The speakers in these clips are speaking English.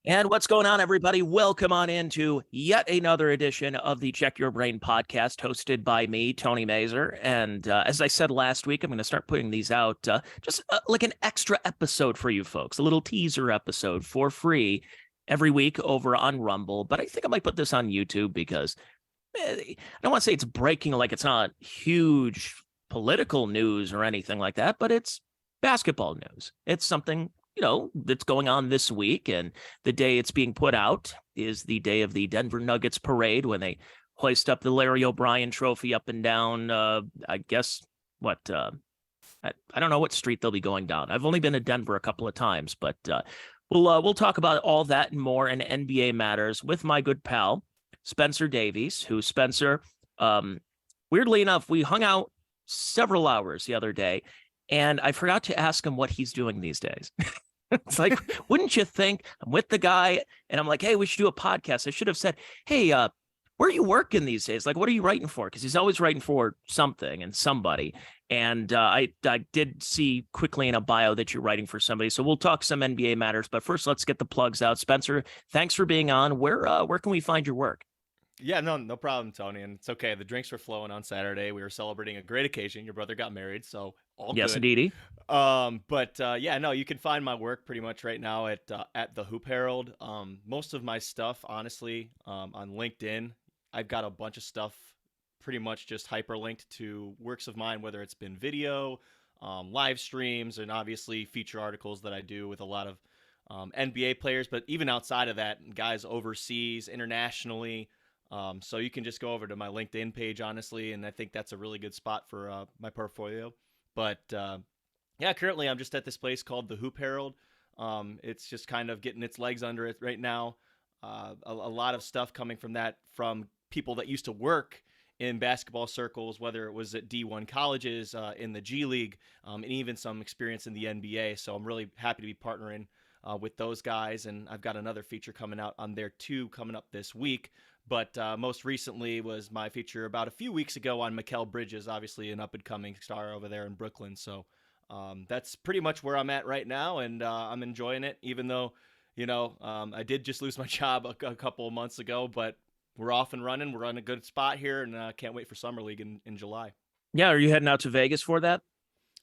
And what's going on, everybody? Welcome on into yet another edition of the Check Your Brain podcast, hosted by me, Tony Mazur. And as I said last week, I'm going to start putting these out just like an extra episode for you folks, a little teaser episode for free every week over on Rumble. But I think I might put this on YouTube because I don't want to say it's breaking, like it's not huge political news or anything like that, but it's basketball news. It's something that's going on this week, and the day it's being put out is the day of the Denver Nuggets parade when they hoist up the Larry O'Brien trophy up and down. I guess I don't know what street they'll be going down. I've only been to Denver a couple of times, but we'll talk about all that and more in NBA matters with my good pal Spencer Davies. Who Spencer, weirdly enough, we hung out several hours the other day, and I forgot to ask him what he's doing these days. It's like, wouldn't you think I'm with the guy and I'm like, hey, we should do a podcast. I should have said, hey, where are you working these days? Like, what are you writing for? Because he's always writing for something and somebody. And I did see quickly in a bio that you're writing for somebody. So we'll talk some NBA matters. But first, let's get the plugs out. Spencer, thanks for being on. Where can we find your work? Yeah, no problem, Tony. And it's okay. The drinks were flowing on Saturday. We were celebrating a great occasion. Your brother got married, so all yes, good. Indeedy. Yeah, no, you can find my work pretty much right now at the Hoop Herald. Most of my stuff, honestly, on LinkedIn, I've got a bunch of stuff pretty much just hyperlinked to works of mine, whether it's been video, live streams, and obviously feature articles that I do with a lot of NBA players, but even outside of that, guys overseas, internationally. So you can just go over to my LinkedIn page, honestly, and I think that's a really good spot for my portfolio. But yeah, currently I'm just at this place called the Hoop Herald. It's just kind of getting its legs under it right now. A lot of stuff coming from that from people that used to work in basketball circles, whether it was at D1 colleges, in the G League, and even some experience in the NBA. So I'm really happy to be partnering with those guys, and I've got another feature coming out on there too, coming up this week. But most recently was my feature about a few weeks ago on Mikal Bridges, obviously an up-and-coming star over there in Brooklyn. So that's pretty much where I'm at right now, and I'm enjoying it, even though, I did just lose my job a couple of months ago, but we're off and running. We're on a good spot here, and can't wait for Summer League in July. Yeah, are you heading out to Vegas for that?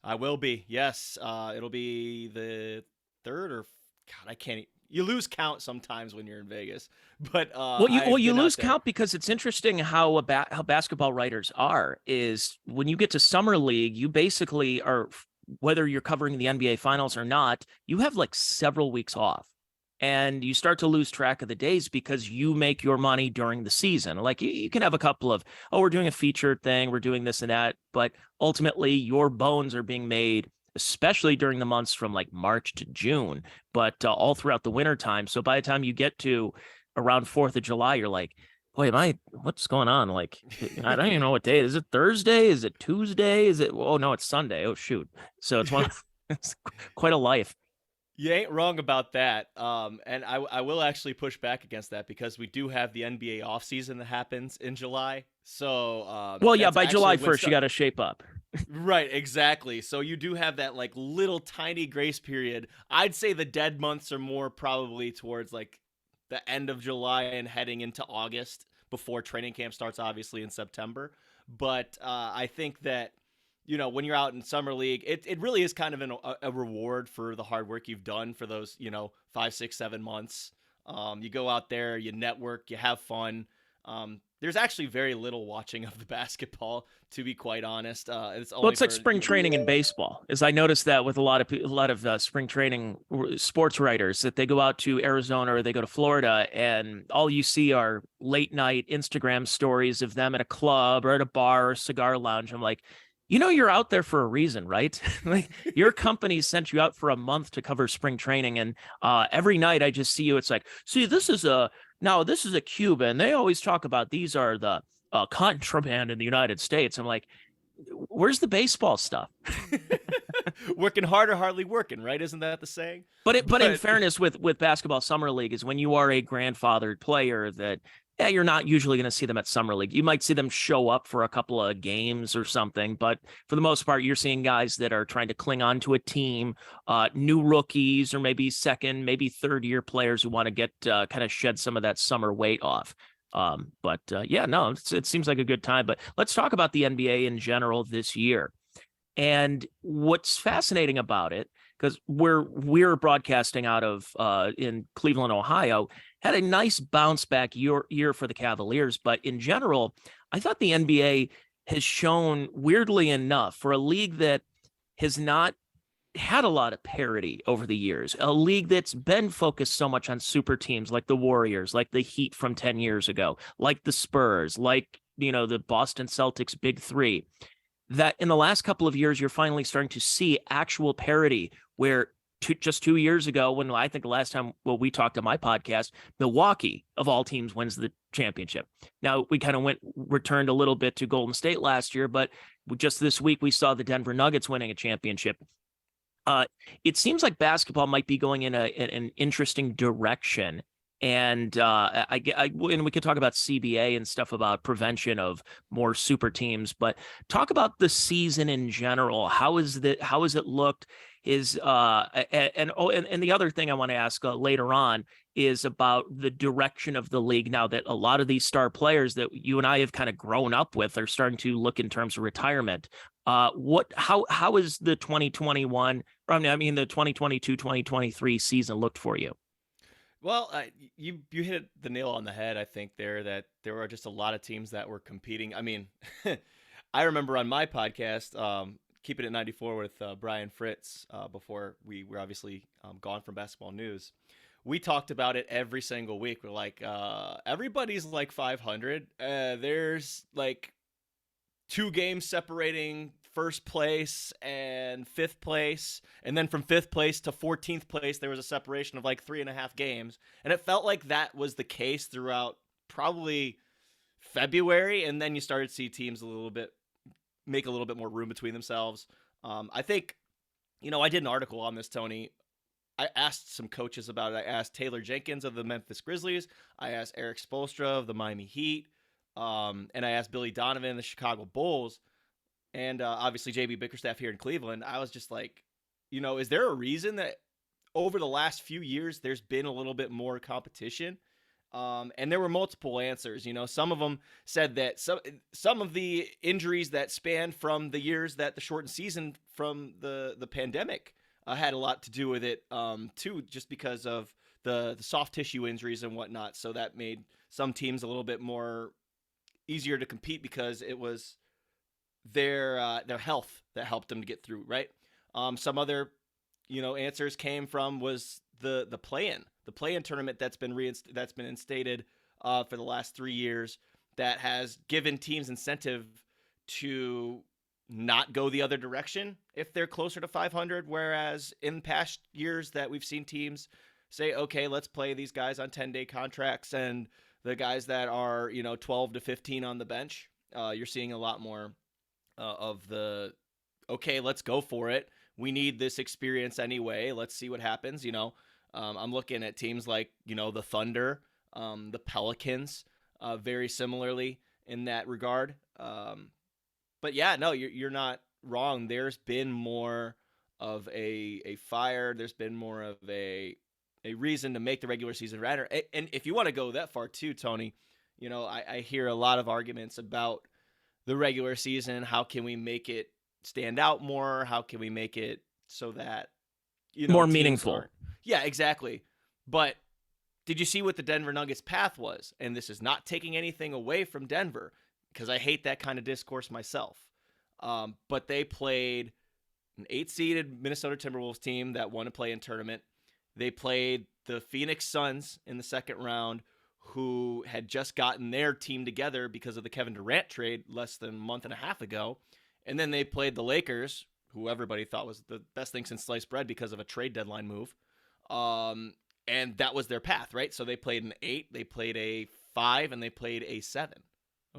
I will be, yes. It'll be the third or God, I can't. You lose count sometimes when you're in Vegas, but you lose count because it's interesting how basketball writers are. Is when you get to summer league, you basically are, whether you're covering the NBA finals or not, you have like several weeks off, and you start to lose track of the days because you make your money during the season. Like you can have a couple of, we're doing a featured thing, we're doing this and that, but ultimately your bones are being made, especially during the months from like March to June, but all throughout the winter time. So by the time you get to around 4th of July, you're like, boy, what's going on? Like, I don't even know what day. Is it Thursday? Is it Tuesday? Oh no, it's Sunday. Oh shoot. So it's quite a life. You ain't wrong about that. And I will actually push back against that because we do have the NBA offseason that happens in July. So, by July 1st, you got to shape up. Right, exactly. So you do have that like little tiny grace period. I'd say the dead months are more probably towards like the end of July and heading into August before training camp starts, obviously in September. But I think that, when you're out in summer league, it really is kind of a reward for the hard work you've done for those, 5, 6, 7 months. You go out there, you network, you have fun. There's actually very little watching of the basketball, to be quite honest. It's like spring training in baseball. As I noticed that with a lot of spring training sports writers, that they go out to Arizona or they go to Florida, and all you see are late night Instagram stories of them at a club or at a bar or cigar lounge. I'm like, you're out there for a reason, right? Like your company sent you out for a month to cover spring training, and every night I just see you. It's like, see, this is a Cuba, and they always talk about these are the contraband in the United States. I'm like, where's the baseball stuff? Working harder, hardly working, right? Isn't that the saying? But in fairness, with basketball summer league, is when you are a grandfathered player that yeah, you're not usually going to see them at Summer League. You might see them show up for a couple of games or something, but for the most part, you're seeing guys that are trying to cling on to a team, new rookies, or maybe second, maybe third year players who want to get kind of shed some of that summer weight off. But yeah, no, it seems like a good time. But let's talk about the NBA in general this year. And what's fascinating about it, because we're broadcasting out of in Cleveland, Ohio, had a nice bounce back year for the Cavaliers. But in general, I thought the NBA has shown, weirdly enough, for a league that has not had a lot of parity over the years, a league that's been focused so much on super teams like the Warriors, like the Heat from 10 years ago, like the Spurs, like, the Boston Celtics big three, that in the last couple of years, you're finally starting to see actual parity where just 2 years ago, when I think the last time we talked on my podcast, Milwaukee of all teams wins the championship. Now we kind of returned a little bit to Golden State last year, but just this week we saw the Denver Nuggets winning a championship. It seems like basketball might be going in an interesting direction. And and we could talk about CBA and stuff about prevention of more super teams, but talk about the season in general. How has it looked? And the other thing I want to ask later on is about the direction of the league now that a lot of these star players that you and I have kind of grown up with are starting to look in terms of retirement. How is the 2021, the 2022-2023 season looked for you? Well, you hit the nail on the head. I think that there were just a lot of teams that were competing. I mean, I remember on my podcast, Keeping It 94 with Brian Fritz, before we were obviously gone from basketball news. We talked about it every single week. We're like, everybody's like 500. There's like 2 games separating first place and 5th place, and then from 5th place to 14th place there was a separation of like 3.5 games, and it felt like that was the case throughout probably February, and then you started to see teams make a little bit more room between themselves. I think, I did an article on this, Tony. I asked some coaches about it. I asked Taylor Jenkins of the Memphis Grizzlies. I asked Eric Spoelstra of the Miami Heat. And I asked Billy Donovan of the Chicago Bulls. And obviously JB Bickerstaff here in Cleveland. I was just like, is there a reason that over the last few years there's been a little bit more competition? And there were multiple answers. Some of them said that some of the injuries that spanned from the years that the shortened season from the pandemic had a lot to do with it, too, just because of the soft tissue injuries and whatnot. So that made some teams a little bit more easier to compete because it was their health that helped them to get through, right? Some other answers came from was the play-in tournament that's been instated for the last 3 years, that has given teams incentive to not go the other direction if they're closer to 500, whereas in past years that we've seen teams say, okay, let's play these guys on 10-day contracts, and the guys that are 12 to 15 on the bench, you're seeing a lot more of the, okay, let's go for it. We need this experience anyway. Let's see what happens. I'm looking at teams like, the Thunder, the Pelicans, very similarly in that regard. But yeah, no, you're not wrong. There's been more of a fire. There's been more of a reason to make the regular season matter. And if you want to go that far too, Tony, I hear a lot of arguments about the regular season. How can we make it stand out more? How can we make it so that, more meaningful? Yeah, exactly. But did you see what the Denver Nuggets path was? And this is not taking anything away from Denver, because I hate that kind of discourse myself. But they played an 8-seeded Minnesota Timberwolves team that won a play-in tournament. They played the Phoenix Suns in the second round, who had just gotten their team together because of the Kevin Durant trade less than a month and a half ago. And then they played the Lakers, who everybody thought was the best thing since sliced bread because of a trade deadline move. And that was their path, right? So they played an 8, they played a 5, and they played a 7.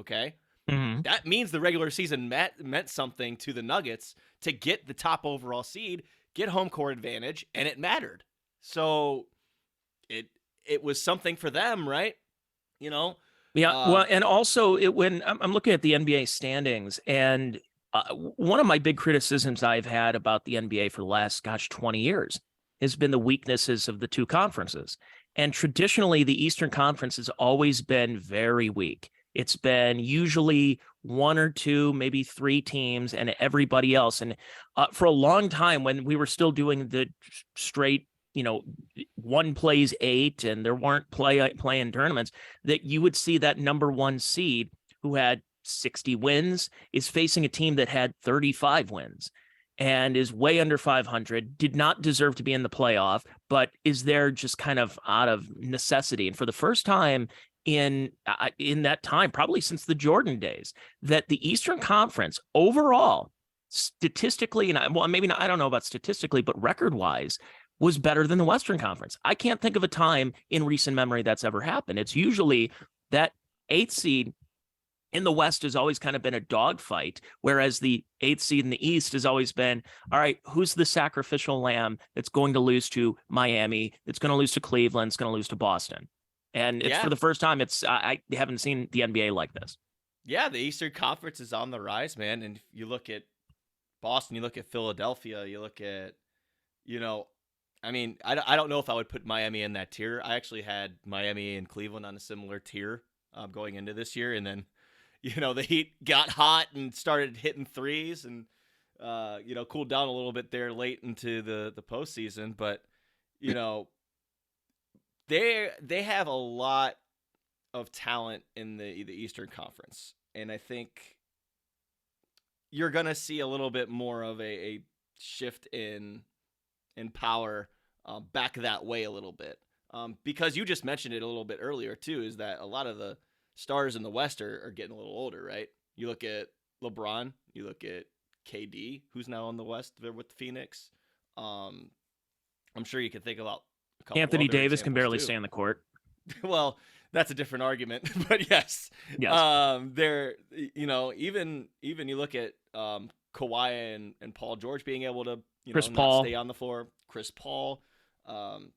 Okay? Mm-hmm. That means the regular season meant something to the Nuggets to get the top overall seed, get home court advantage, and it mattered. So it was something for them, right? Yeah, well, and also when I'm looking at the NBA standings, and one of my big criticisms I've had about the NBA for the last, 20 years has been the weaknesses of the two conferences. And traditionally, the Eastern Conference has always been very weak. It's been usually one or two, maybe three teams, and everybody else. And for a long time, when we were still doing the straight, one plays eight, and there weren't playing tournaments, that you would see that number one seed who had 60 wins is facing a team that had 35 wins and is way under 500, did not deserve to be in the playoff, but is there just kind of out of necessity. And for the first time in that time, probably since the Jordan days, that the Eastern Conference overall, statistically, and maybe not, I don't know about statistically, but record-wise, was better than the Western Conference. I can't think of a time in recent memory that's ever happened. It's usually that eighth seed in the West has always kind of been a dogfight, whereas the eighth seed in the East has always been, all right, who's the sacrificial lamb that's going to lose to Miami, that's going to lose to Cleveland, it's going to lose to Boston. And it's for the first time, I haven't seen the NBA like this. Yeah, the Eastern Conference is on the rise, man. And you look at Boston, you look at Philadelphia, you look at, I mean, I don't know if I would put Miami in that tier. I actually had Miami and Cleveland on a similar tier going into this year. And then, the Heat got hot and started hitting threes and, cooled down a little bit there late into the postseason. But, they have a lot of talent in the Eastern Conference. And I think you're going to see a little bit more of a shift in power back that way a little bit. Because you just mentioned it a little bit earlier, too, is that a lot of the stars in the West are getting a little older, right? You look at LeBron, you look at KD, who's now in the West there with the Phoenix. I'm sure you can think about a couple Anthony other Davis can barely too. stay on the court. Well, that's a different argument, but yes. There, even you look at Kawhi and Paul George being able to, not stay on the floor. Chris Paul.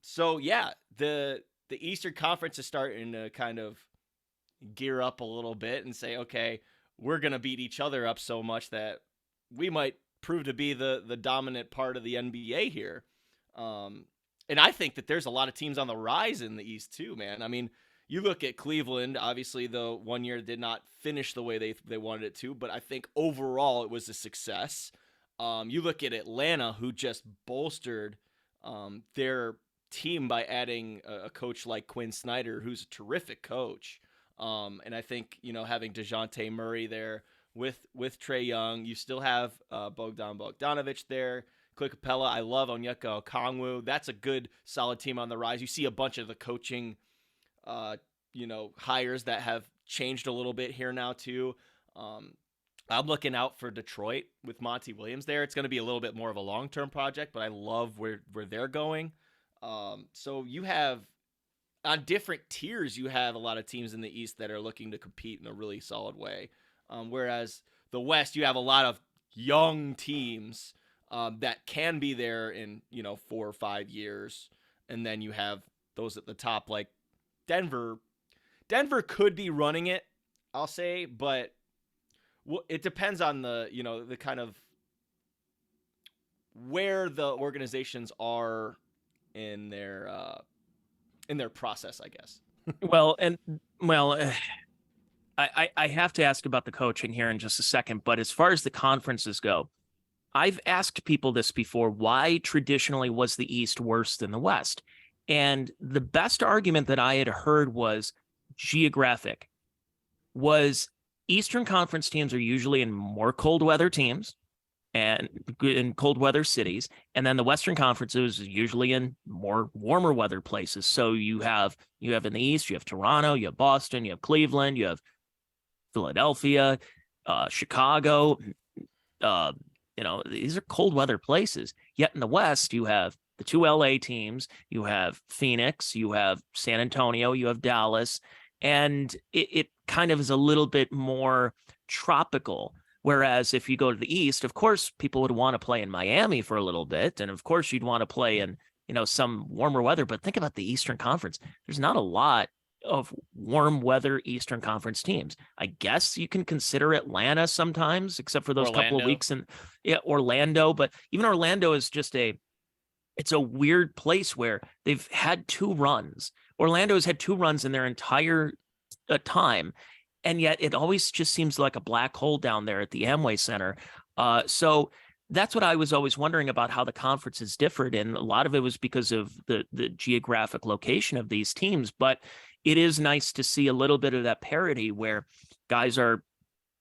So yeah, the Eastern Conference is starting to kind of gear up a little bit and say, okay, we're gonna beat each other up so much that we might prove to be the dominant part of the NBA here. And I think that there's a lot of teams on the rise in the East too, man. I mean, you look at Cleveland, obviously the 1 year did not finish the way they wanted it to, but I think overall it was a success. You look at Atlanta, who just bolstered their team by adding a coach like Quinn Snyder, who's a terrific coach. And I think, having DeJounte Murray there with Trae Young, you still have Bogdan Bogdanovic there. Clint Capella, I love Onyeka Okongwu. That's a good, solid team on the rise. You see a bunch of the coaching, hires that have changed a little bit here now too. I'm looking out for Detroit with Monty Williams there. It's going to be a little bit more of a long-term project, but I love where they're going. So you have, on different tiers, you have a lot of teams in the East that are looking to compete in a really solid way. Whereas the West, you have a lot of young teams that can be there in 4 or 5 years, and then you have those at the top like Denver. Denver could be running it, I'll say, but it depends on the the kind of where the organizations are in their process, I guess. I have to ask about the coaching here in just a second, but as far as the conferences go, I've asked people this before, why traditionally was the East worse than the West? And the best argument that I had heard was geographic. Was Eastern Conference teams are usually in more cold weather teams and in cold weather cities. And then the Western Conference is usually in more warmer weather places. So you have in the East, you have Toronto, you have Boston, you have Cleveland, you have Philadelphia, Chicago, these are cold weather places. Yet in the West, you have the two LA teams, you have Phoenix, you have San Antonio, you have Dallas, and it kind of is a little bit more tropical. Whereas if you go to the East, of course, people would want to play in Miami for a little bit. And of course, you'd want to play in, some warmer weather. But think about the Eastern Conference. There's not a lot of warm weather Eastern Conference teams. I guess you can consider Atlanta sometimes, except for those couple of Orlando. weeks, and yeah, Orlando. But even Orlando is just it's a weird place where they've had two runs. Orlando's had two runs in their entire time, and yet it always just seems like a black hole down there at the Amway Center. So that's what I was always wondering about how the conferences differed, and a lot of it was because of the geographic location of these teams. But it is nice to see a little bit of that parity where guys are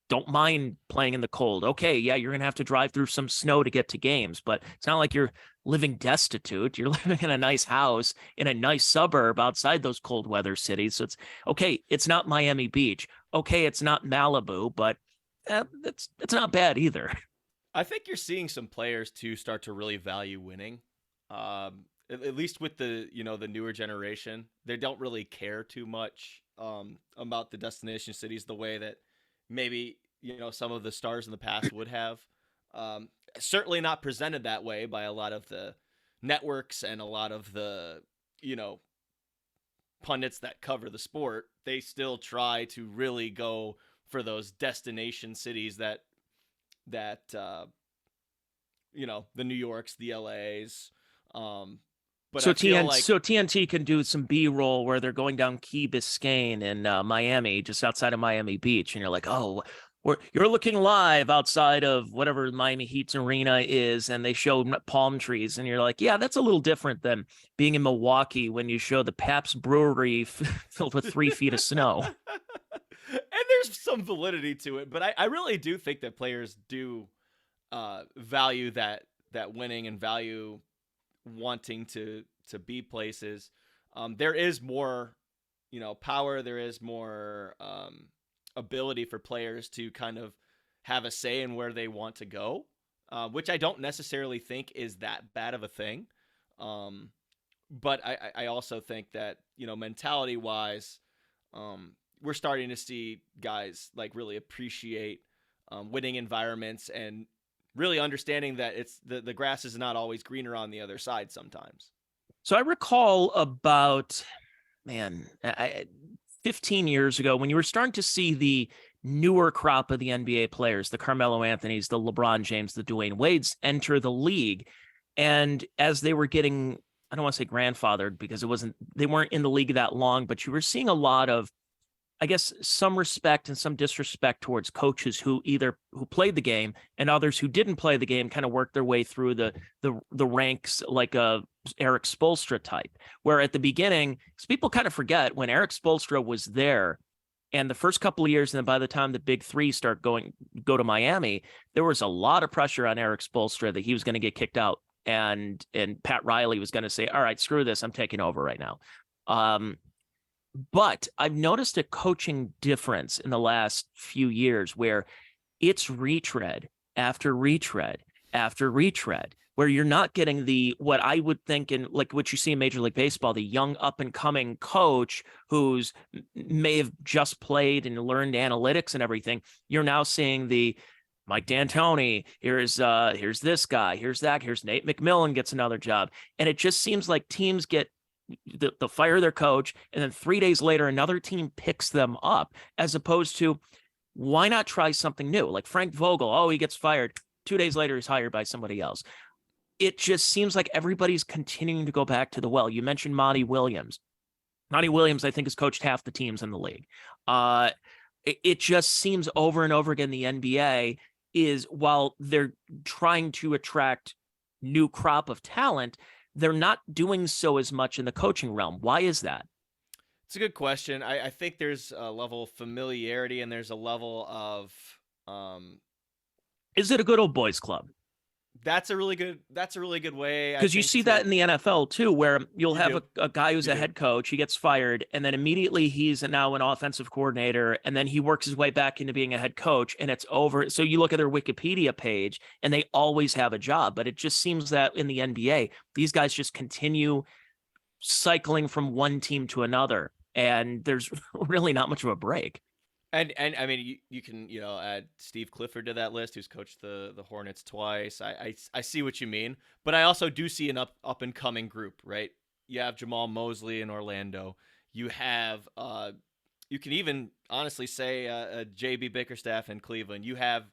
don't mind playing in the cold. Okay, yeah, you're going to have to drive through some snow to get to games, but it's not like you're living destitute. You're living in a nice house in a nice suburb outside those cold weather cities. So it's okay, it's not Miami Beach. Okay, it's not Malibu, but it's not bad either. I think you're seeing some players too start to really value winning. At least with the newer generation, they don't really care too much about the destination cities the way that maybe some of the stars in the past would have. Um, Certainly not presented that way by a lot of the networks and a lot of the you know pundits that cover the sport. They still try to really go for those destination cities that the New Yorks, the LAs. But So I feel like TNT can do some B-roll where they're going down Key Biscayne in Miami, just outside of Miami Beach, and you're like, oh, you're looking live outside of whatever Miami Heat's arena is, and they show palm trees, and you're like, yeah, that's a little different than being in Milwaukee when you show the Pabst Brewery filled with 3 feet of snow. and there's some validity to it, but I really do think that players do value that winning and value wanting to be places. There is more, power. There is more ability for players to kind of have a say in where they want to go, which I don't necessarily think is that bad of a thing. Um, but I also think that mentality wise, we're starting to see guys like really appreciate winning environments and really understanding that it's the grass is not always greener on the other side sometimes. So I recall about, man, 15 years ago when you were starting to see the newer crop of the NBA players, the Carmelo Anthonys, the LeBron James, the Dwayne Wades enter the league. And as they were getting, I don't want to say grandfathered because they weren't in the league that long, but you were seeing a lot of, I guess, some respect and some disrespect towards coaches who played the game and others who didn't play the game, kind of worked their way through the ranks like a Eric Spoelstra type. Where at the beginning, because people kind of forget when Eric Spoelstra was there, and the first couple of years, and then by the time the big three go to Miami, there was a lot of pressure on Eric Spoelstra that he was going to get kicked out, and Pat Riley was going to say, "All right, screw this, I'm taking over right now." But I've noticed a coaching difference in the last few years where it's retread after retread after retread, where you're not getting what I would think in like what you see in Major League Baseball, the young up and coming coach who's may have just played and learned analytics and everything. You're now seeing the Mike D'Antoni, here's this guy, here's that, here's Nate McMillan gets another job. And it just seems like teams they'll fire their coach, and then 3 days later, another team picks them up, as opposed to why not try something new? Like Frank Vogel, oh, he gets fired. 2 days later, he's hired by somebody else. It just seems like everybody's continuing to go back to the well. You mentioned Monty Williams. Monty Williams, I think, has coached half the teams in the league. It just seems over and over again the NBA is, while they're trying to attract new crop of talent, they're not doing so as much in the coaching realm. Why is that? It's a good question. I think there's a level of familiarity and there's a level of Is it a good old boys club? that's a really good way. I Because you think see that in the NFL too, where you'll you have do. a guy who's You a do. head coach, he gets fired, and then immediately he's now an offensive coordinator, and then he works his way back into being a head coach, and it's over. So you look at their Wikipedia page, and they always have a job. But it just seems that in the NBA, these guys just continue cycling from one team to another, and there's really not much of a break. And I mean you can add Steve Clifford to that list, who's coached the Hornets twice. I see what you mean, but I also do see an up and coming group, right? You have Jamal Mosley in Orlando. You have you can even honestly say JB Bickerstaff in Cleveland. You have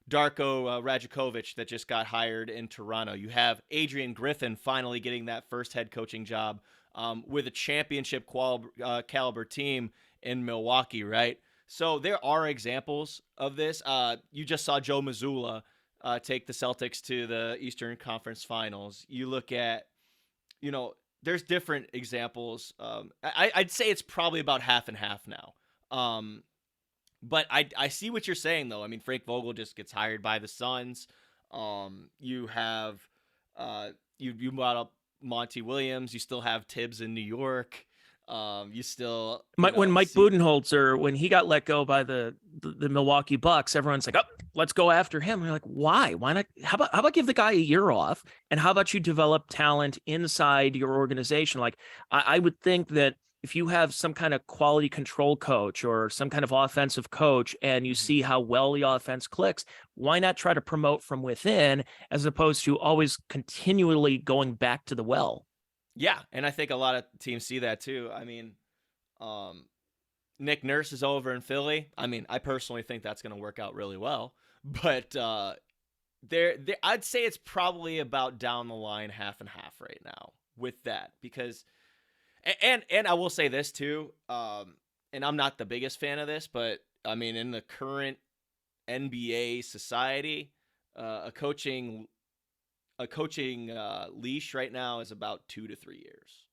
Darko Rajakovic that just got hired in Toronto. You have Adrian Griffin finally getting that first head coaching job with a championship caliber team in Milwaukee, right? So there are examples of this. You just saw Joe Mazzulla take the Celtics to the Eastern Conference Finals. You look at, you know, there's different examples. I'd say it's probably about half and half now. But I see what you're saying, though. I mean, Frank Vogel just gets hired by the Suns. You have you brought up Monty Williams. You still have Tibbs in New York. You still When Mike Budenholzer, when he got let go by the Milwaukee Bucks, everyone's like, "Oh, let's go after him." And you're like, "Why? Why not? How about give the guy a year off? And how about you develop talent inside your organization?" Like, I would think that if you have some kind of quality control coach or some kind of offensive coach, and you see how well the offense clicks, why not try to promote from within as opposed to always continually going back to the well? Yeah, and I think a lot of teams see that too. I mean, Nick Nurse is over in Philly. I mean, I personally think that's going to work out really well, but there, I'd say it's probably about down the line half and half right now with that, because, and I will say this too, and I'm not the biggest fan of this, but I mean, in the current NBA society, a coaching leash right now is about 2 to 3 years.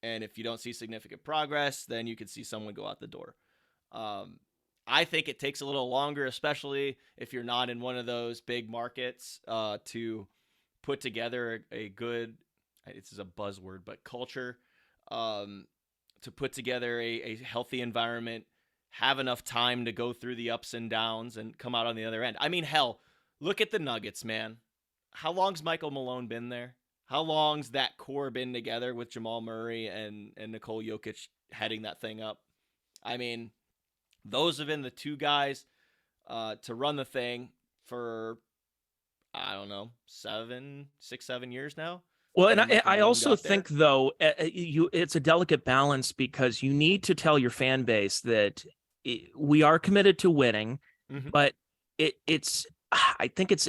And if you don't see significant progress, then you could see someone go out the door. I think it takes a little longer, especially if you're not in one of those big markets, to put together a good, this is a buzzword, but culture, to put together a healthy environment, have enough time to go through the ups and downs and come out on the other end. I mean, hell, look at the Nuggets, man. How long's Michael Malone been there? How long's that core been together with Jamal Murray and Nikola Jokic heading that thing up? I mean, those have been the two guys to run the thing for, I don't know, 7 years now. Well, and I also think, though, it's a delicate balance, because you need to tell your fan base that we are committed to winning, but I think it's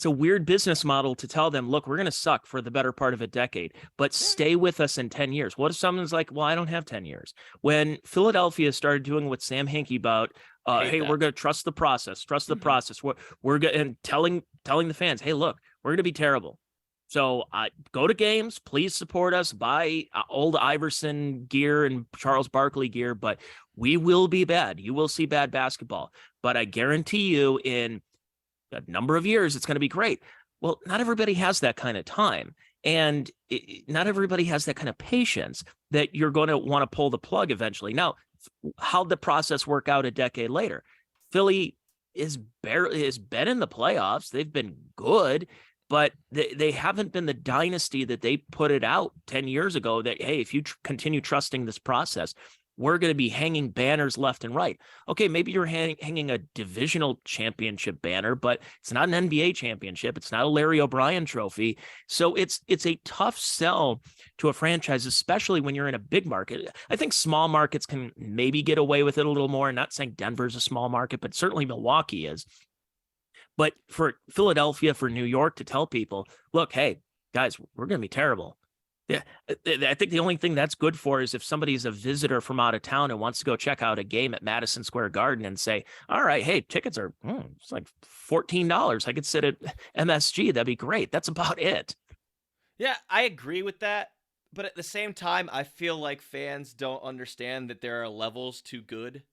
a weird business model to tell them, look, we're going to suck for the better part of a decade, but stay with us in 10 years. What if someone's like, well, I don't have 10 years? When Philadelphia started doing what Sam Hinkie about, hey, we're going to trust the process, process. We're going and telling the fans, hey, look, we're going to be terrible. So go to games, please support us, buy old Iverson gear and Charles Barkley gear, but we will be bad. You will see bad basketball, but I guarantee you in a number of years, it's going to be great. Well, not everybody has that kind of time, and not everybody has that kind of patience that you're going to want to pull the plug eventually. Now, how'd the process work out a decade later? Philly is been in the playoffs. They've been good, but they haven't been the dynasty that they put it out 10 years ago that, hey, if you continue trusting this process, we're going to be hanging banners left and right. Okay, maybe you're hanging a divisional championship banner, but it's not an NBA championship. It's not a Larry O'Brien trophy. So it's a tough sell to a franchise, especially when you're in a big market. I think small markets can maybe get away with it a little more. I'm not saying Denver's a small market, but certainly Milwaukee is. But for Philadelphia, for New York to tell people, look, hey, guys, we're going to be terrible. Yeah, I think the only thing that's good for is if somebody's a visitor from out of town and wants to go check out a game at Madison Square Garden and say, all right, hey, tickets are it's like $14. I could sit at MSG. That'd be great. That's about it. Yeah, I agree with that. But at the same time, I feel like fans don't understand that there are levels to good.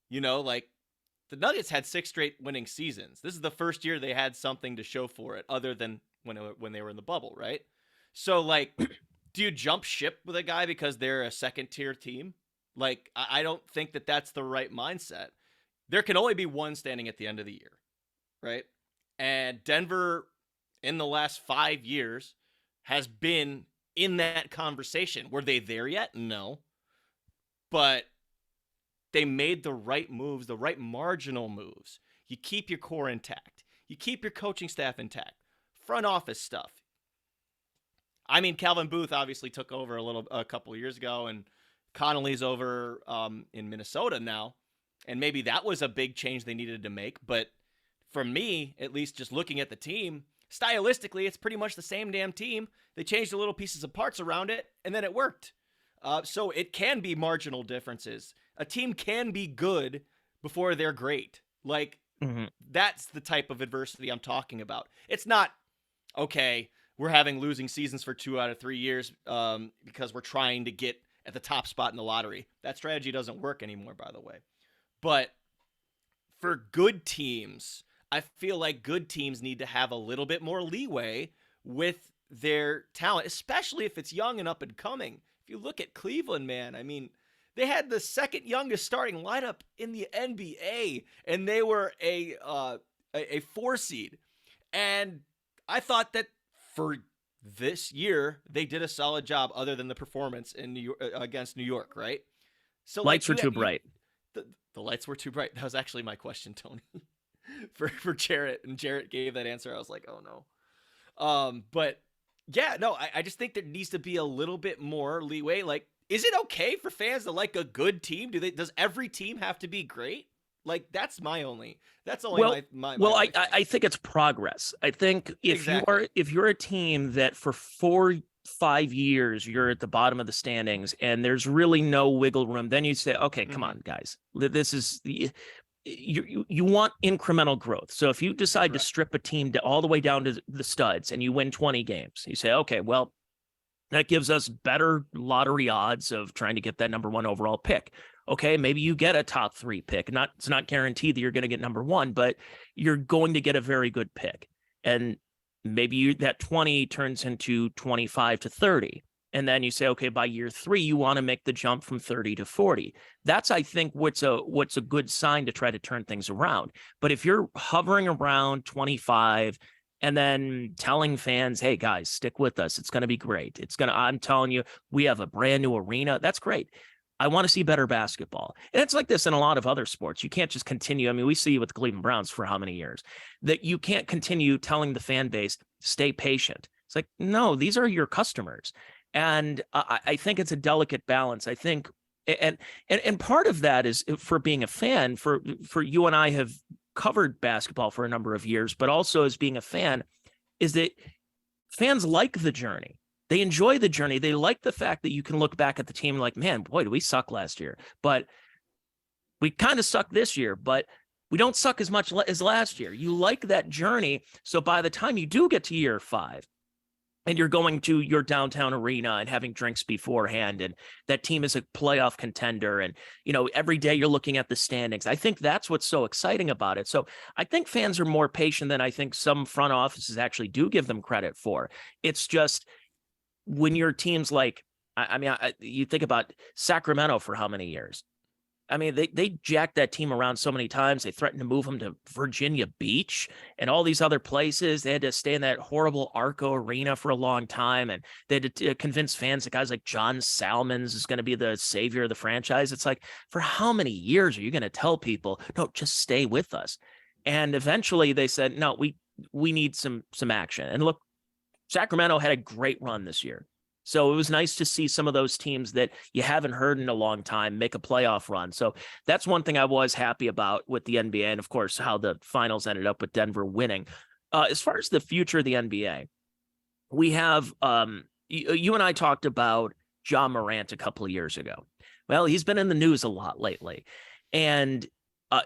You know, like the Nuggets had 6 straight winning seasons. This is the first year they had something to show for it other than when they were in the bubble, right? So, like, do you jump ship with a guy because they're a second-tier team? Like, I don't think that that's the right mindset. There can only be one standing at the end of the year, right? And Denver, in the last 5 years, has been in that conversation. Were they there yet? No. But they made the right moves, the right marginal moves. You keep your core intact. You keep your coaching staff intact. Front office stuff. I mean, Calvin Booth obviously took over a couple of years ago, and Connolly's over in Minnesota now, and maybe that was a big change they needed to make. But for me, at least, just looking at the team, stylistically, it's pretty much the same damn team. They changed the little pieces of parts around it, and then it worked. So it can be marginal differences. A team can be good before they're great. Like, that's the type of adversity I'm talking about. It's not, okay, we're having losing seasons for 2 out of 3 years because we're trying to get at the top spot in the lottery. That strategy doesn't work anymore, by the way. But for good teams, I feel like good teams need to have a little bit more leeway with their talent, especially if it's young and up and coming. If you look at Cleveland, man, I mean, they had the second youngest starting lineup in the NBA, and they were a 4 seed. And I thought that for this year, they did a solid job, other than the performance in New York, against New York, right? So Lights were too bright. The lights were too bright. That was actually my question, Tony, for Jarrett, and Jarrett gave that answer. I was like, oh no. But yeah, no, I just think there needs to be a little bit more leeway. Like, is it okay for fans to like a good team? Does every team have to be great? Like, that's only my I think it's progress. I think if you're a team that for 4-5 years you're at the bottom of the standings and there's really no wiggle room, then you say, okay, come on, guys, this is you want incremental growth. So if you decide to strip a team all the way down to the studs and you win 20 games, you say, okay, well, that gives us better lottery odds of trying to get that number 1 overall pick. Okay, maybe you get a top 3 pick. It's not guaranteed that you're going to get number 1, but you're going to get a very good pick. And maybe that 20 turns into 25 to 30. And then you say, okay, by year 3, you want to make the jump from 30 to 40. That's, I think, what's a good sign to try to turn things around. But if you're hovering around 25 and then telling fans, hey, guys, stick with us, it's going to be great. I'm telling you, we have a brand new arena. That's great. I want to see better basketball. And it's like this in a lot of other sports. You can't just continue. I mean, we see with the Cleveland Browns for how many years that you can't continue telling the fan base, stay patient. It's like, no, these are your customers. And I think it's a delicate balance. I think, and part of that is for being a fan, for you and I have covered basketball for a number of years, but also as being a fan, is that fans like the journey. They enjoy the journey. They like the fact that you can look back at the team like, man, boy, did we suck last year, but we kind of suck this year, but we don't suck as much as last year. You like that journey. So by the time you do get to year 5, and you're going to your downtown arena and having drinks beforehand, and that team is a playoff contender, and every day you're looking at the standings. I think that's what's so exciting about it. So I think fans are more patient than I think some front offices actually do give them credit for. It's just when your teams like, you think about Sacramento for how many years? I mean, they jacked that team around so many times. They threatened to move them to Virginia Beach and all these other places. They had to stay in that horrible Arco Arena for a long time. And they had to convince fans that guys like John Salmons is going to be the savior of the franchise. It's like, for how many years are you going to tell people, no, just stay with us? And eventually they said, no, we need some action. And look, Sacramento had a great run this year. So it was nice to see some of those teams that you haven't heard in a long time make a playoff run. So that's one thing I was happy about with the NBA, and of course, how the finals ended up with Denver winning. As far as the future of the NBA, we have, you and I talked about Ja Morant a couple of years ago. Well, he's been in the news a lot lately. And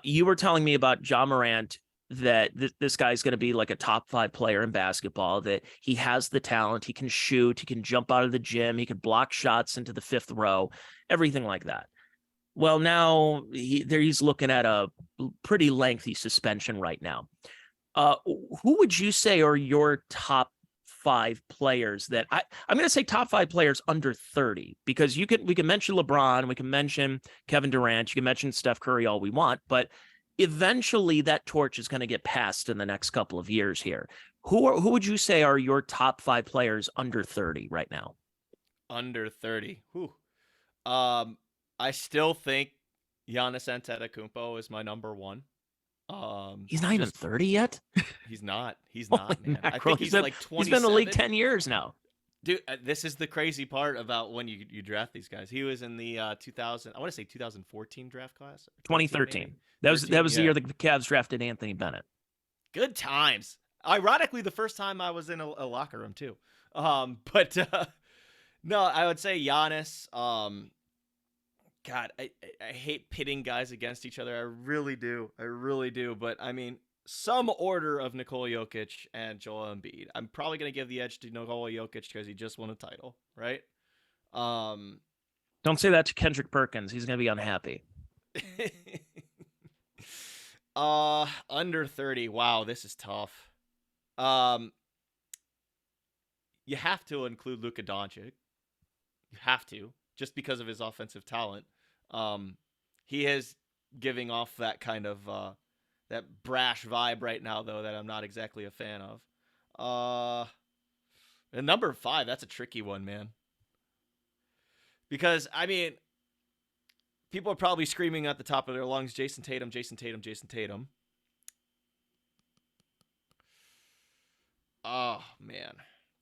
you were telling me about Ja Morant, that this guy's going to be like a top 5 player in basketball, that he has the talent, he can shoot, he can jump out of the gym, he can block shots into the 5th row, everything like that. Well, now he's looking at a pretty lengthy suspension right now. Who would you say are your top 5 players that I'm going to say top 5 players under 30, because we can mention LeBron, we can mention Kevin Durant, you can mention Steph Curry all we want, but eventually that torch is going to get passed in the next couple of years here. Who would you say are your top 5 players under 30 right now? Under 30. Whew. I still think Giannis Antetokounmpo is my number 1. He's not even 30 yet? He's not, man. Mackerel. I think he's like 27. He's been in the league 10 years now. Dude, this is the crazy part about when you draft these guys. He was in the 2000, I want to say 2014 draft class, 13 maybe. 2013. That was 13, the year yeah. the Cavs drafted Anthony Bennett. Good times. Ironically, the first time I was in a locker room too. But no, I would say Giannis. God, I hate pitting guys against each other. I really do. I really do. But I mean, some order of Nikola Jokic and Joel Embiid. I'm probably gonna give the edge to Nikola Jokic because he just won a title, right? Um, Don't say that to Kendrick Perkins. He's going to be unhappy. under 30. Wow, this is tough. Um, you have to include Luka Doncic. You have to, just because of his offensive talent. He is giving off that kind of that brash vibe right now, though, that I'm not exactly a fan of. And number 5, that's a tricky one, man. Because, I mean, people are probably screaming at the top of their lungs, Jason Tatum, Jason Tatum, Jason Tatum. Oh, man.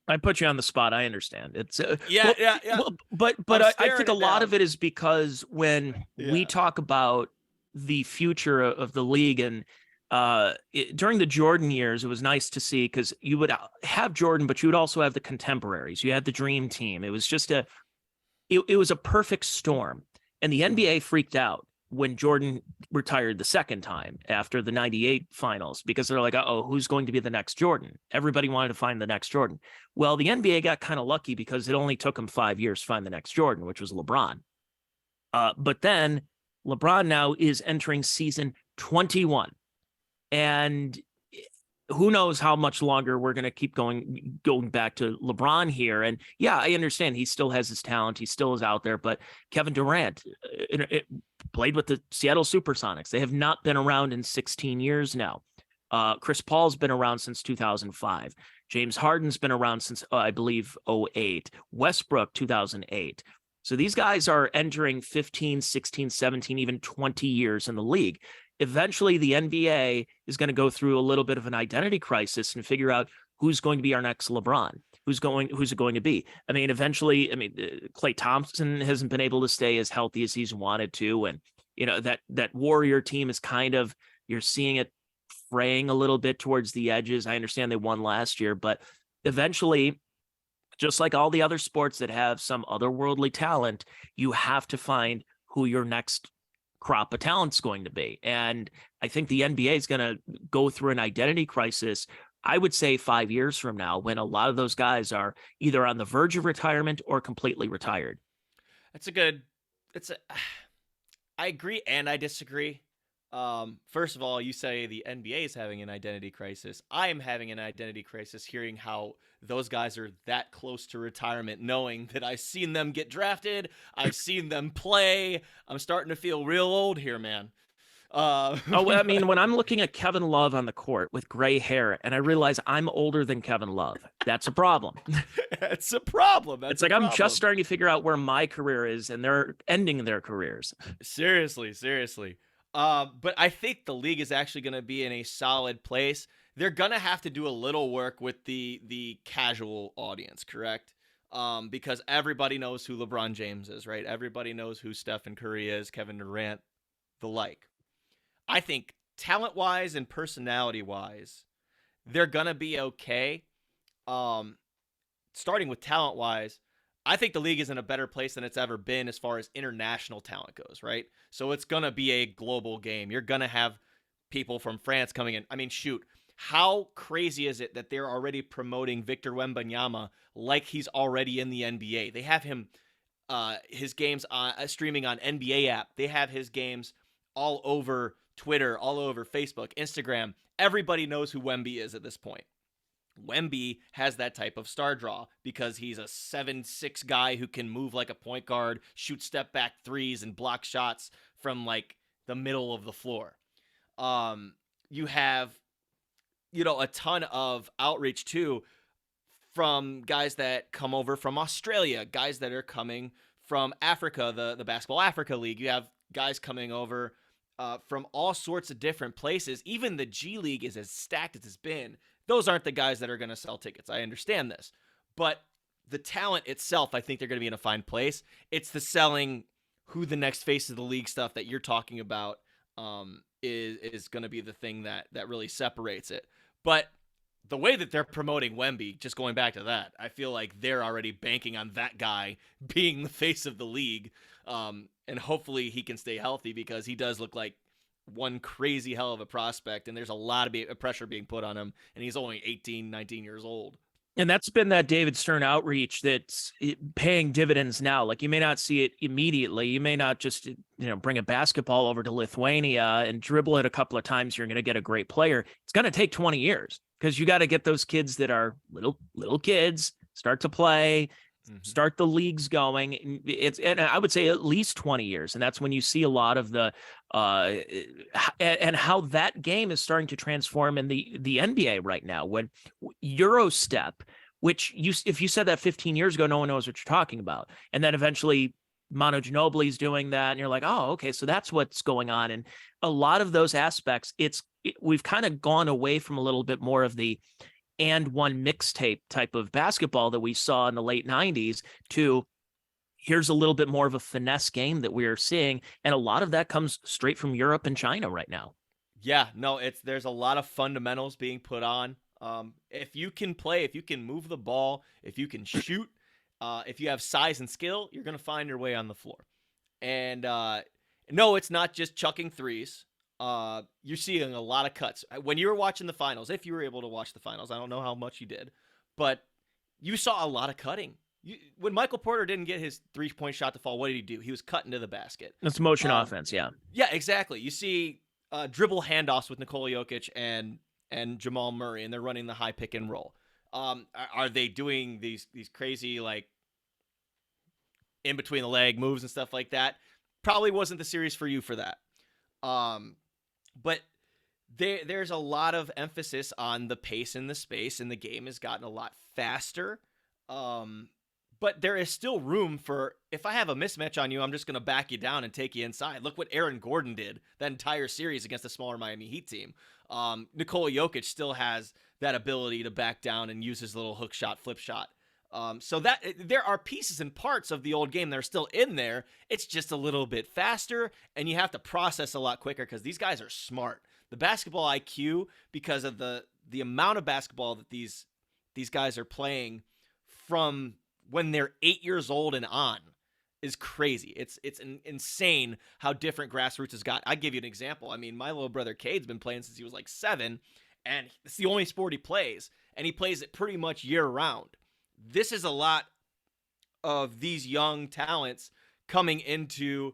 I put you on the spot. I understand. It's yeah. Well, but I think a lot of it is because when we talk about the future of the league and during the Jordan years, it was nice to see because you would have Jordan, but you would also have the contemporaries. You had the dream team. It was just it was a perfect storm. And the NBA freaked out when Jordan retired the second time after the 98 finals, because they're like, oh, who's going to be the next Jordan? Everybody wanted to find the next Jordan. Well, the NBA got kind of lucky because it only took them 5 years to find the next Jordan, which was LeBron. But then LeBron now is entering season 21. And who knows how much longer we're going to keep going back to LeBron here. And yeah, I understand he still has his talent. He still is out there, but Kevin Durant played with the Seattle Supersonics. They have not been around in 16 years now. Chris Paul's been around since 2005. James Harden's been around since, I believe, 2008. Westbrook, 2008. So these guys are entering 15, 16, 17, even 20 years in the league. Eventually, the NBA is going to go through a little bit of an identity crisis and figure out who's going to be our next LeBron. Who's it going to be? I mean, eventually, Klay Thompson hasn't been able to stay as healthy as he's wanted to. And, that Warrior team is kind of, you're seeing it fraying a little bit towards the edges. I understand they won last year, but eventually, just like all the other sports that have some otherworldly talent, you have to find who your next crop of talent's going to be. And I think the NBA is going to go through an identity crisis, I would say 5 years from now, when a lot of those guys are either on the verge of retirement or completely retired. I agree and I disagree. First of all, you say the NBA is having an identity crisis. I am having an identity crisis hearing how those guys are that close to retirement, knowing that I've seen them get drafted. I've seen them play. I'm starting to feel real old here, man. When I'm looking at Kevin Love on the court with gray hair and I realize I'm older than Kevin Love, that's a problem. It's a problem. I'm just starting to figure out where my career is and they're ending their careers. Seriously. But I think the league is actually going to be in a solid place. They're going to have to do a little work with the casual audience, correct? Because everybody knows who LeBron James is, right? Everybody knows who Stephen Curry is, Kevin Durant, the like. I think talent-wise and personality-wise, they're going to be okay. Starting with talent-wise, I think the league is in a better place than it's ever been as far as international talent goes, right? So it's going to be a global game. You're going to have people from France coming in. I mean, shoot, how crazy is it that they're already promoting Victor Wembanyama like he's already in the NBA? They have him, his games streaming on NBA app. They have his games all over Twitter, all over Facebook, Instagram. Everybody knows who Wemby is at this point. Wemby has that type of star draw because he's a 7'6" guy who can move like a point guard, shoot step back threes, and block shots from like the middle of the floor. You have, a ton of outreach too from guys that come over from Australia, guys that are coming from Africa, the Basketball Africa League. You have guys coming over from all sorts of different places. Even the G League is as stacked as it's been. Those aren't the guys that are going to sell tickets. I understand this. But the talent itself, I think they're going to be in a fine place. It's the selling who the next face of the league stuff that you're talking about is going to be the thing that really separates it. But the way that they're promoting Wemby, just going back to that, I feel like they're already banking on that guy being the face of the league. And hopefully he can stay healthy, because he does look like one crazy hell of a prospect, and there's a lot of pressure being put on him, and he's only 18, 19 years old. And that's been that David Stern outreach that's paying dividends now. Like, you may not see it immediately. You may not just, bring a basketball over to Lithuania and dribble it a couple of times. You're going to get a great player. It's going to take 20 years, because you got to get those kids that are little kids start to play, start the leagues going. And I would say at least 20 years. And that's when you see a lot of the, and how that game is starting to transform in the NBA right now. When Eurostep, which if you said that 15 years ago, no one knows what you're talking about. And then eventually Manu Ginobili's doing that, and you're like, oh, okay, so that's what's going on. And a lot of those aspects, we've kind of gone away from a little bit more of the and one mixtape type of basketball that we saw in the late 90s to here's a little bit more of a finesse game that we're seeing. And a lot of that comes straight from Europe and China right now. Yeah, no, there's a lot of fundamentals being put on. If you can play, if you can move the ball, if you can shoot, if you have size and skill, you're going to find your way on the floor. And no, it's not just chucking threes. You're seeing a lot of cuts. When you were watching the finals, if you were able to watch the finals, I don't know how much you did, but you saw a lot of cutting. When Michael Porter didn't get his 3-point shot to fall, what did he do? He was cutting to the basket. It's motion offense, yeah. Yeah, exactly. You see dribble handoffs with Nikola Jokic and Jamal Murray, and they're running the high pick and roll. Are they doing these crazy, like, in between the leg moves and stuff like that? Probably wasn't the series for you for that. But there's a lot of emphasis on the pace and the space, and the game has gotten a lot faster. But there is still room for, if I have a mismatch on you, I'm just going to back you down and take you inside. Look what Aaron Gordon did that entire series against the smaller Miami Heat team. Nikola Jokic still has that ability to back down and use his little hook shot, flip shot. So that there are pieces and parts of the old game that are still in there. It's just a little bit faster, and you have to process a lot quicker because these guys are smart. The basketball IQ, because of the amount of basketball that these guys are playing from when they're 8 years old and on, is crazy. It's insane how different grassroots has got. I'll give you an example. I mean, my little brother Cade's been playing since he was like 7, and it's the only sport he plays, and he plays it pretty much year round. This is a lot of these young talents coming into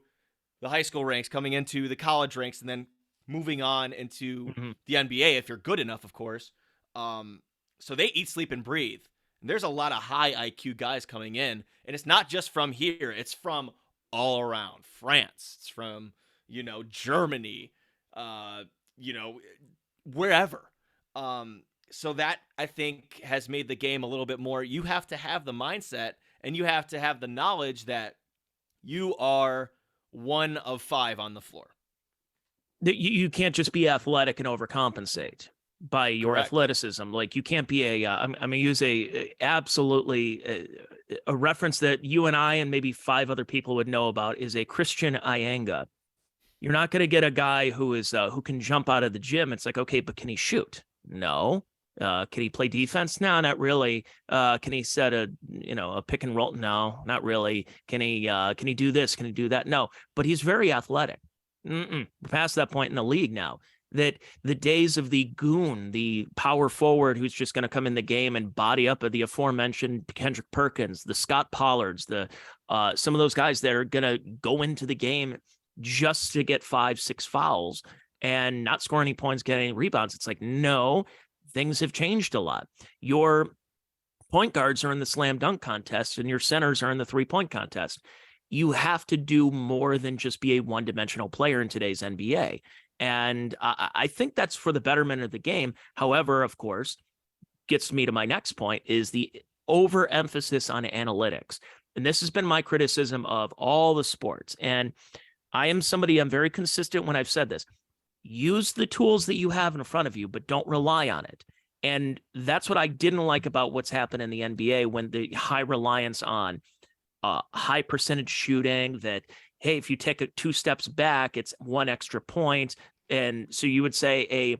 the high school ranks, coming into the college ranks, and then moving on into the NBA if you're good enough, of course. So they eat, sleep, and breathe. And there's a lot of high IQ guys coming in, and it's not just from here. It's from all around France. It's from, Germany, wherever. So that, I think, has made the game a little bit more. You have to have the mindset, and you have to have the knowledge that you are one of 5 on the floor. You can't just be athletic and overcompensate by your Correct. Athleticism. Like, you can't be I'm going to use absolutely a reference that you and I and maybe 5 other people would know about is a Christian Iyengar. You're not going to get a guy who can jump out of the gym. It's like, okay, but can he shoot? No. Can he play defense? No, not really. Can he set a pick and roll? No, not really. Can he do this? Can he do that? No, but he's very athletic. We're past that point in the league now. That the days of the goon, the power forward who's just going to come in the game and body up the aforementioned Kendrick Perkins, the Scott Pollards, the some of those guys that are going to go into the game just to get 5-6 fouls and not score any points, get any rebounds. It's like, no, things have changed a lot. Your point guards are in the slam dunk contest and your centers are in the 3-point contest. You have to do more than just be a one-dimensional player in today's NBA. And I think that's for the betterment of the game. However, of course, gets me to my next point is the overemphasis on analytics. And this has been my criticism of all the sports. And I'm very consistent when I've said this. Use the tools that you have in front of you, but don't rely on it. And that's what I didn't like about what's happened in the NBA when the high reliance on high percentage shooting that, hey, if you take it 2 steps back, it's 1 extra point. And so you would say a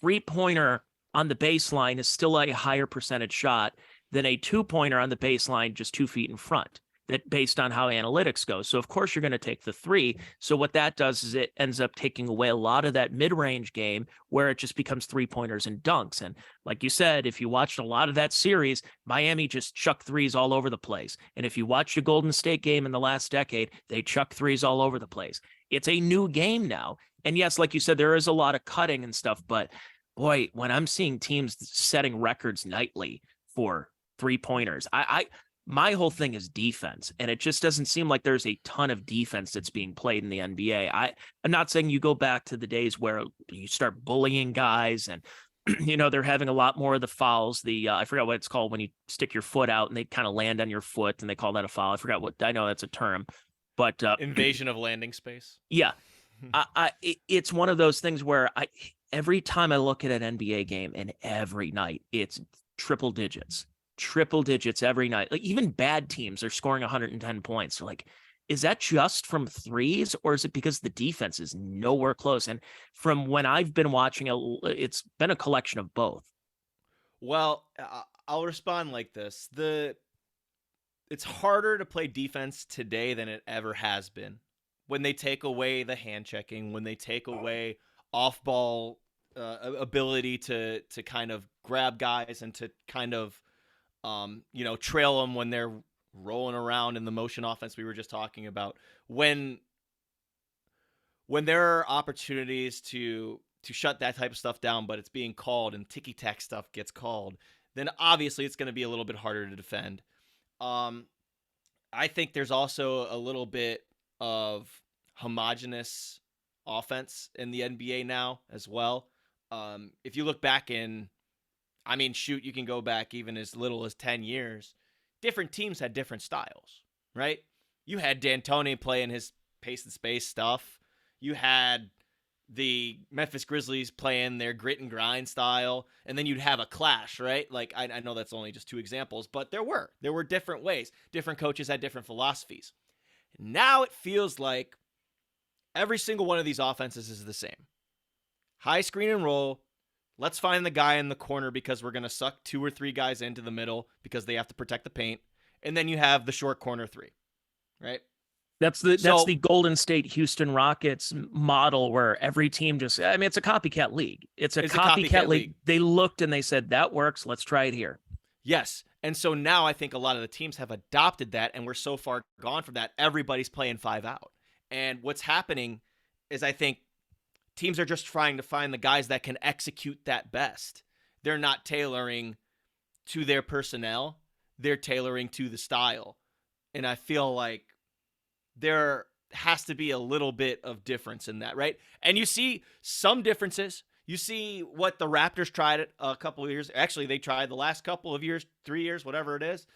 3-pointer on the baseline is still a higher percentage shot than a 2-pointer on the baseline just 2 feet in front, that based on how analytics go. So of course you're going to take the three. So what that does is it ends up taking away a lot of that mid-range game where it just becomes 3-pointers and dunks. And like you said, if you watched a lot of that series, Miami just chucked threes all over the place. And if you watch the Golden State game in the last decade, they chuck threes all over the place. It's a new game now. And yes, like you said, there is a lot of cutting and stuff, but boy, when I'm seeing teams setting records nightly for 3-pointers, my whole thing is defense, and it just doesn't seem like there's a ton of defense that's being played in the NBA. I'm not saying you go back to the days where you start bullying guys and they're having a lot more of the fouls. I forgot what it's called when you stick your foot out and they kind of land on your foot and they call that a foul. I know that's a term, but invasion of landing space. Yeah. It's one of those things where every time I look at an NBA game and every night it's triple digits every night. Like even bad teams are scoring 110 points. So like, is that just from threes or is it because the defense is nowhere close? And from when I've been watching, it's been a collection of both. Well, I'll respond like this. It's harder to play defense today than it ever has been. When they take away the hand checking, when they take away off ball ability to kind of grab guys and to kind of trail them when they're rolling around in the motion offense we were just talking about. When there are opportunities to shut that type of stuff down, but it's being called and ticky-tack stuff gets called, then obviously it's going to be a little bit harder to defend. I think there's also a little bit of homogenous offense in the NBA now as well. If you look back you can go back even as little as 10 years. Different teams had different styles, right? You had D'Antoni playing his pace and space stuff. You had the Memphis Grizzlies playing their grit and grind style, and then you'd have a clash, right? Like, I know that's only just two examples, but there were different ways. Different coaches had different philosophies. Now it feels like every single one of these offenses is the same. High screen and roll. Let's find the guy in the corner because we're going to suck 2 or 3 guys into the middle because they have to protect the paint. And then you have the short corner 3, right? That's the Golden State Houston Rockets model where every team it's a copycat league. It's a copycat league. They looked and they said, that works. Let's try it here. Yes. And so now I think a lot of the teams have adopted that, and we're so far gone from that. Everybody's playing 5 out. And what's happening is I think teams are just trying to find the guys that can execute that best. They're not tailoring to their personnel. They're tailoring to the style. And I feel like there has to be a little bit of difference in that, right? And you see some differences. You see what the Raptors tried a couple of years. Actually, they tried the last couple of years, 3 years, whatever it is.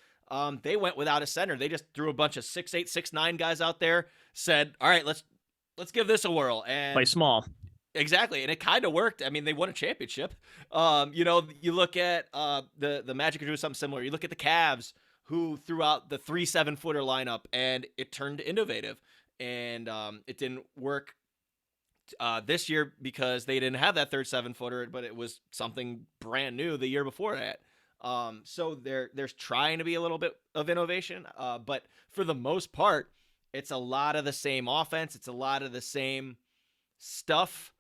They went without a center. They just threw a bunch of 6'8", 6'9" guys out there, said, all right, let's give this a whirl. And play small. Exactly, and it kind of worked. I mean, they won a championship. You look at the Magic are doing something similar. You look at the Cavs, who threw out the 3 7-footer lineup, and it turned innovative. And it didn't work this year because they didn't have that third 7-footer, but it was something brand new the year before that. So there's trying to be a little bit of innovation, but for the most part, it's a lot of the same offense. It's a lot of the same stuff.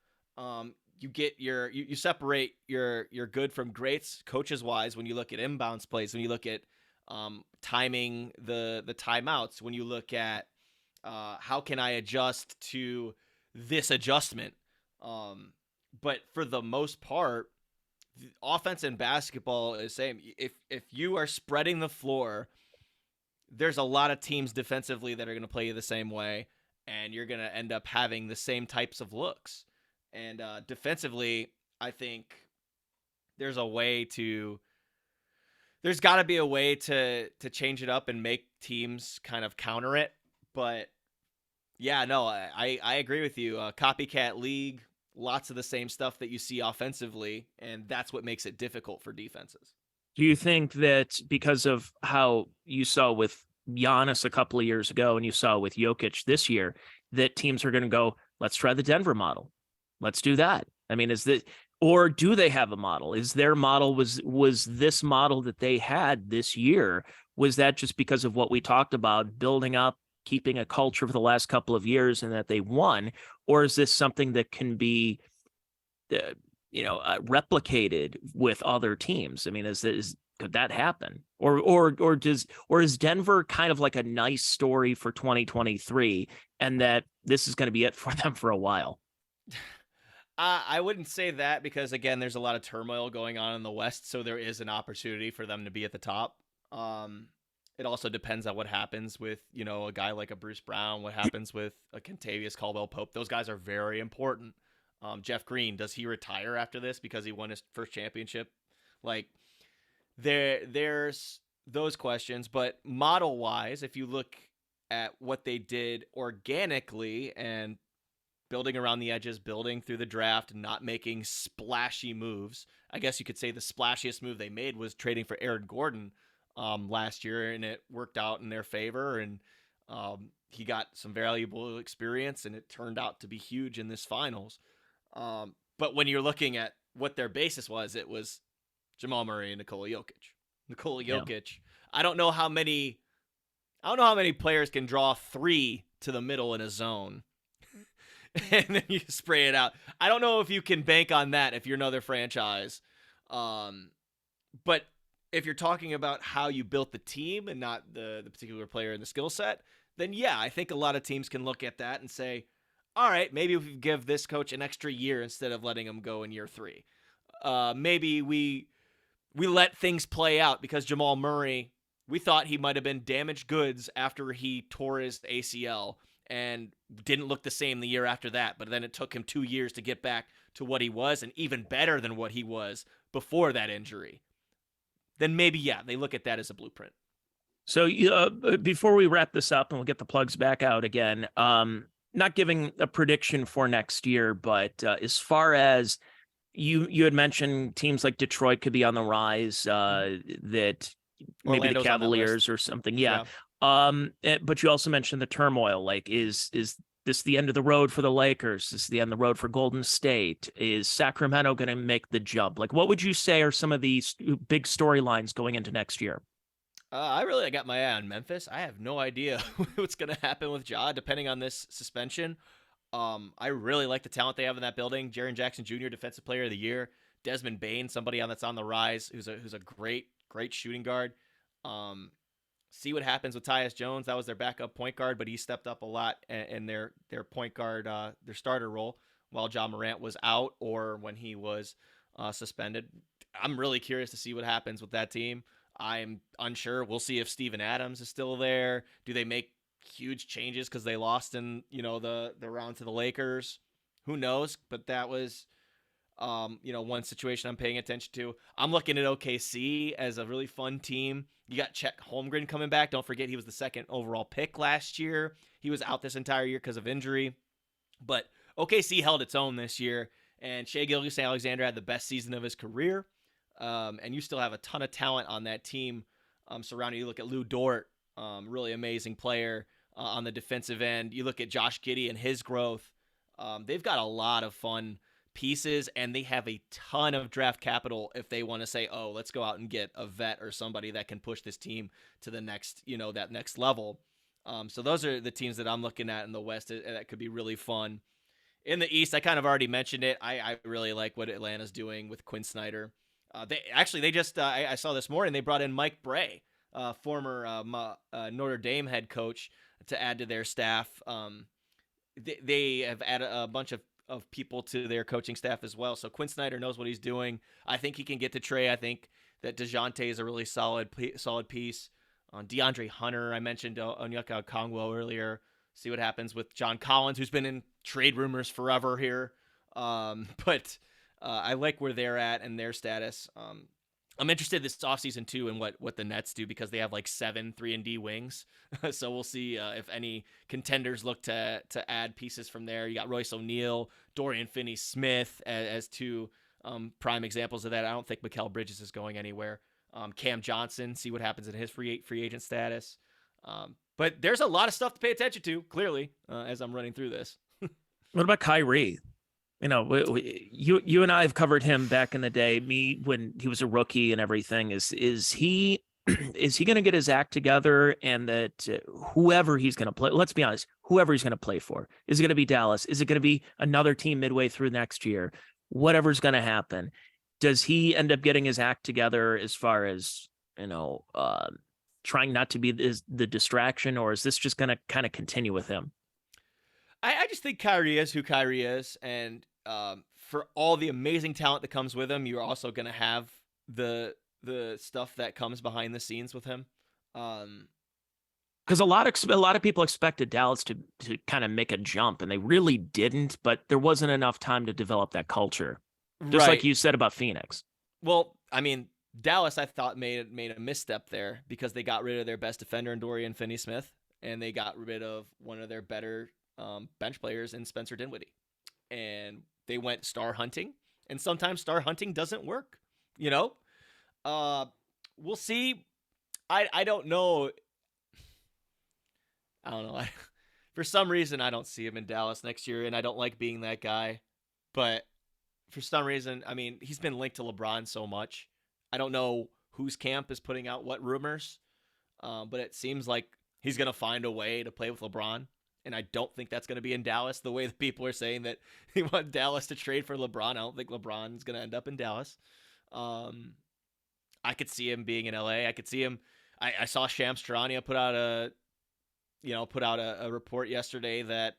You separate your good from greats coaches wise when you look at inbounds plays, when you look at timing the timeouts, when you look at how can I adjust to this adjustment. But for the most part, the offense in basketball is the same. If you are spreading the floor, there's a lot of teams defensively that are going to play you the same way, and you're going to end up having the same types of looks. And defensively, I think there's got to be a way to change it up and make teams kind of counter it. But yeah, no, I agree with you. Copycat league, lots of the same stuff that you see offensively, and that's what makes it difficult for defenses. Do you think that because of how you saw with Giannis a couple of years ago and you saw with Jokic this year, that teams are going to go, let's try the Denver model. Let's do that. I mean, is that, or do they have a model? Is their model was this model that they had this year? Was that just because of what we talked about, building up, keeping a culture for the last couple of years and that they won? Or is this something that can be uh, replicated with other teams? I mean, could that happen? Or is Denver kind of like a nice story for 2023 and that this is going to be it for them for a while? I wouldn't say that because, again, there's a lot of turmoil going on in the West, so there is an opportunity for them to be at the top. It also depends on what happens with, a guy like a Bruce Brown, what happens with a Kentavious Caldwell-Pope. Those guys are very important. Jeff Green, does he retire after this because he won his first championship? Like, there's those questions. But model-wise, if you look at what they did organically and building around the edges, building through the draft, not making splashy moves. I guess you could say the splashiest move they made was trading for Aaron Gordon last year, and it worked out in their favor, and he got some valuable experience, and it turned out to be huge in this finals. But when you're looking at what their basis was, it was Jamal Murray and Nikola Jokic. Nikola Jokic. Yeah. I don't know how many players can draw three to the middle in a zone and then you spray it out. I don't know if you can bank on that if you're another franchise. But if you're talking about how you built the team and not the particular player and the skill set, then yeah, I think a lot of teams can look at that and say, all right, maybe if we give this coach an extra year instead of letting him go in year 3. Maybe we let things play out because Jamal Murray, we thought he might have been damaged goods after he tore his ACL and didn't look the same the year after that. But then it took him 2 years to get back to what he was and even better than what he was before that injury. Then maybe, yeah, they look at that as a blueprint. So before we wrap this up and we'll get the plugs back out again, not giving a prediction for next year, but as far as you had mentioned teams like Detroit could be on the rise, that maybe Orlando's the Cavaliers or something. Yeah. But you also mentioned the turmoil. Like, is this the end of the road for the Lakers? Is this the end of the road for Golden State? Is Sacramento going to make the jump? Like, what would you say are some of these big storylines going into next year? I really got my eye on Memphis. I have no idea what's going to happen with Ja, depending on this suspension. I really like the talent they have in that building. Jaren Jackson Jr., Defensive Player of the Year. Desmond Bane, somebody that's on the rise, who's a great shooting guard. See what happens with Tyus Jones. That was their backup point guard, but he stepped up a lot in their point guard, their starter role, while Ja Morant was out or when he was suspended. I'm really curious to see what happens with that team. I'm unsure. We'll see if Steven Adams is still there. Do they make huge changes because they lost in the round to the Lakers? Who knows? But that was one situation I'm paying attention to. I'm looking at OKC as a really fun team. You got Chet Holmgren coming back. Don't forget he was the second overall pick last year. He was out this entire year because of injury. But OKC held its own this year, and Shai Gilgeous-Alexander had the best season of his career. And you still have a ton of talent on that team surrounding you. Look at Lou Dort, really amazing player on the defensive end. You look at Josh Giddey and his growth. They've got a lot of fun pieces, and they have a ton of draft capital if they want to say, oh, let's go out and get a vet or somebody that can push this team to the next, that next level. So those are the teams that I'm looking at in the West that could be really fun. In the East, I kind of already mentioned it. I really like what Atlanta's doing with Quinn Snyder. They just I saw this morning they brought in Mike Bray, former Notre Dame head coach, to add to their staff. They have added a bunch of people to their coaching staff as well. So Quinn Snyder knows what he's doing. I think he can get to Trey. I think that DeJounte is a really solid piece. DeAndre Hunter, I mentioned Onyeka Okongwu earlier. See what happens with John Collins, who's been in trade rumors forever here. But I like where they're at and their status. I'm interested this offseason too in what the Nets do, because they have like 7 3-and-D wings. So we'll see if any contenders look to add pieces from there. You got Royce O'Neal, Dorian Finney-Smith as two prime examples of that. I don't think Mikal Bridges is going anywhere. Cam Johnson, see what happens in his free agent status. But there's a lot of stuff to pay attention to, clearly, as I'm running through this. What about Kyrie? You know, you and I have covered him back in the day. Me when he was a rookie and everything. Is he is he going to get his act together? And that whoever he's going to play, let's be honest, whoever he's going to play for, is it going to be Dallas? Is it going to be another team midway through next year? Whatever's going to happen, does he end up getting his act together as far as, you know, trying not to be the distraction, or is this just going to kind of continue with him? I just think Kyrie is who Kyrie is, and for all the amazing talent that comes with him, you're also going to have the stuff that comes behind the scenes with him. Because a lot of people expected Dallas to kind of make a jump, and they really didn't. But there wasn't enough time to develop that culture, just like you said about Phoenix. Well, I mean, Dallas, I thought made a misstep there because they got rid of their best defender in Dorian Finney-Smith, and they got rid of one of their better bench players in Spencer Dinwiddie, and they went star hunting, and sometimes star hunting doesn't work. You know, we'll see. I don't know. I don't know. For some reason, I don't see him in Dallas next year, and I don't like being that guy. But for some reason, I mean, he's been linked to LeBron so much. I don't know whose camp is putting out what rumors, but it seems like he's going to find a way to play with LeBron. And I don't think that's going to be in Dallas the way that people are saying that they want Dallas to trade for LeBron. I don't think LeBron's going to end up in Dallas. I could see him being in LA. I could see him. I saw Shams Charania put out a report yesterday that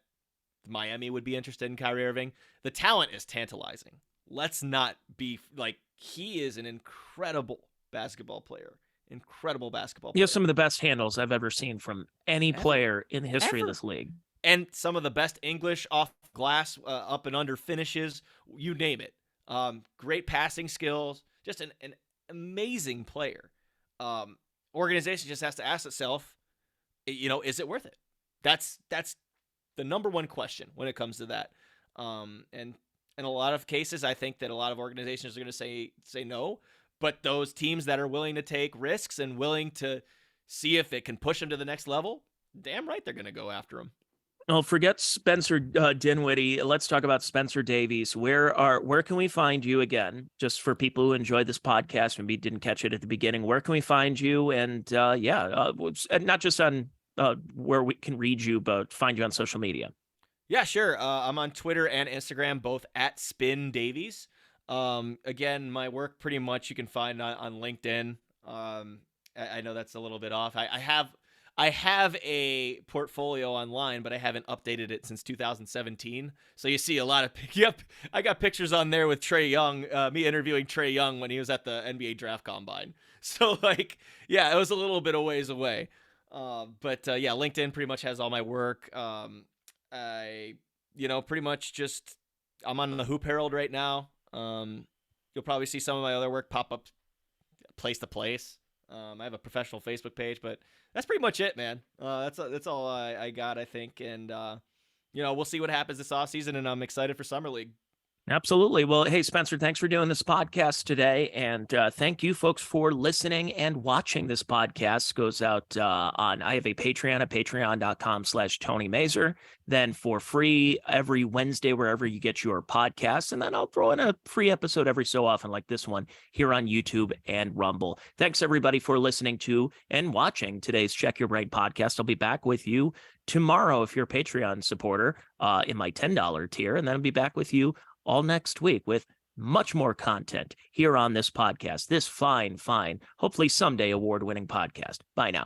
Miami would be interested in Kyrie Irving. The talent is tantalizing. Let's not be like, he is an incredible basketball player. He has some of the best handles I've ever seen from any player in the history of this league. And some of the best English off glass, up and under finishes, you name it. Great passing skills, just an amazing player. Organization just has to ask itself, you know, is it worth it? That's the number one question when it comes to that. And in a lot of cases, I think that a lot of organizations are going to say no. But those teams that are willing to take risks and willing to see if it can push them to the next level, damn right they're going to go after them. Well, forget Spencer Dinwiddie. Let's talk about Spencer Davies. Where can we find you again? Just for people who enjoyed this podcast, maybe didn't catch it at the beginning. Where can we find you? And not just on where we can read you, but find you on social media. Yeah, sure. I'm on Twitter and Instagram, both at Spin Davies. Again, my work pretty much you can find on LinkedIn. I know that's a little bit off. I have a portfolio online, but I haven't updated it since 2017. So you see a lot of, I got pictures on there with Trae Young, me interviewing Trae Young when he was at the NBA draft combine. So it was a little bit a ways away. But LinkedIn pretty much has all my work. Pretty much just, I'm on the Hoop Herald right now. You'll probably see some of my other work pop up place to place. I have a professional Facebook page, but that's pretty much it, man. That's all I got, I think. And, we'll see what happens this offseason, and I'm excited for Summer League. Absolutely. Well, hey, Spencer, thanks for doing this podcast today. And thank you, folks, for listening and watching. This podcast goes out I have a Patreon at patreon.com/Tony Mazur. Then for free every Wednesday, wherever you get your podcasts. And then I'll throw in a free episode every so often like this one here on YouTube and Rumble. Thanks, everybody, for listening to and watching today's Check Your Brain podcast. I'll be back with you tomorrow if you're a Patreon supporter in my $10 tier. And then I'll be back with you all next week with much more content here on this podcast, this fine, hopefully someday award-winning podcast. Bye now.